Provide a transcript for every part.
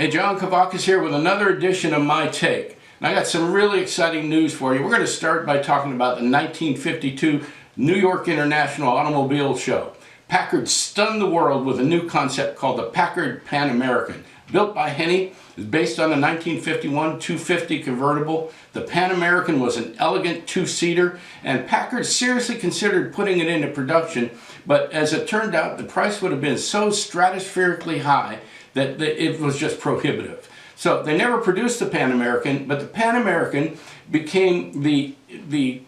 Hey, John Kavakis here with another edition of My Take. And I got some really exciting news for you. We're going to start by talking about the 1952 New York International Automobile Show. Packard stunned the world with a new concept called the Packard Pan American. Built by Henny, is based on the 1951 250 convertible. The Pan American was an elegant two-seater, and Packard seriously considered putting it into production, but as it turned out, the price would have been so stratospherically high that it was just prohibitive. So they never produced the Pan American, but the Pan American became the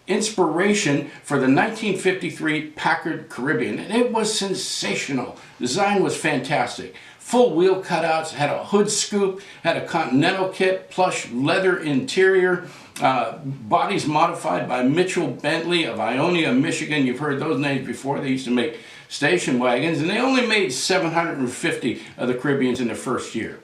inspiration for the 1953 Packard Caribbean, and it was sensational. Design was fantastic. Full wheel cutouts, had a hood scoop, had a Continental kit, plush leather interior, bodies modified by Mitchell Bentley of Ionia, Michigan. You've heard those names before. They used to make station wagons, and they only made 750 of the Caribbeans in the first year.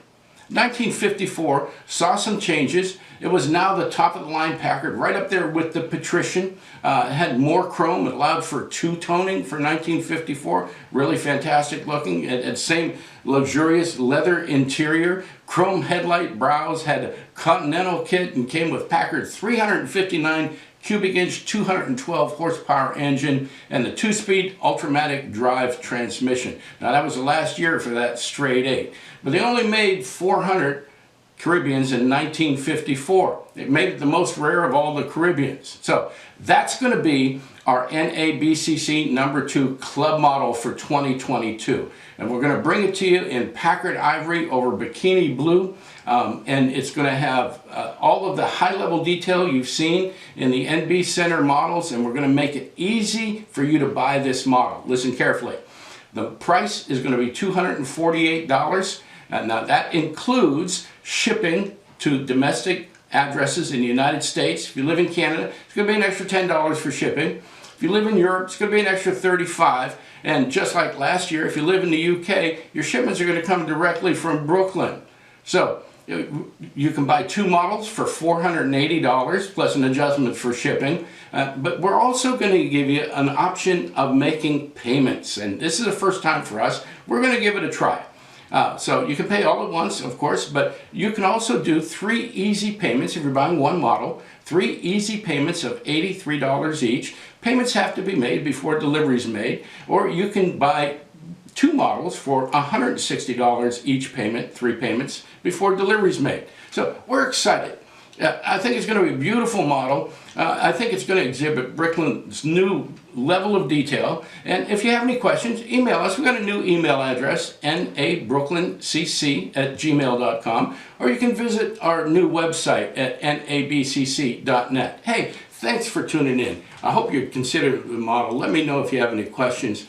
1954 saw some changes. It was now the top of the line Packard, right up there with the Patrician. It had more chrome. It allowed for two-toning for 1954. Really fantastic looking. It had same luxurious leather interior. Chrome headlight brows, had a Continental kit, and came with Packard's 359 cubic inch 212 horsepower engine and the 2-speed Ultramatic drive transmission. Now that was the last year for that straight 8, but they only made 400 Caribbeans in 1954. It made it the most rare of all the Caribbeans. So that's going to be our NABCC number 2 club model for 2022. And we're going to bring it to you in Packard Ivory over Bikini Blue. And it's going to have all of the high-level detail you've seen in the NB Center models, and we're going to make it easy for you to buy this model. Listen carefully. The price is going to be $248. Now that includes shipping to domestic addresses in the United States. If you live in Canada, it's going to be an extra $10 for shipping. If you live in Europe, it's going to be an extra $35. And just like last year, if you live in the UK, your shipments are going to come directly from Brooklyn. So you can buy 2 models for $480 plus an adjustment for shipping. But we're also going to give you an option of making payments. And this is the first time for us. We're going to give it a try. So you can pay all at once, of course, but you can also do 3 easy payments if you're buying 1 model. 3 easy payments of $83 each. Payments have to be made before delivery is made, or you can buy 2 models for $160 each payment, 3 payments, before delivery is made. So we're excited. I think it's going to be a beautiful model. I think it's going to exhibit Brooklyn's new level of detail. And if you have any questions, email us. We've got a new email address, nabrooklyncc@gmail.com, or you can visit our new website at nabcc.net. Hey, thanks for tuning in. I hope you consider the model. Let me know if you have any questions.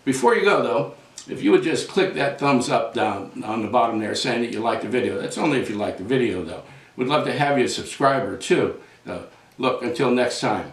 Before you go, though, if you would just click that thumbs up down on the bottom there saying that you like the video. That's only if you like the video, though. We'd love to have you a subscriber, too. Look, until next time.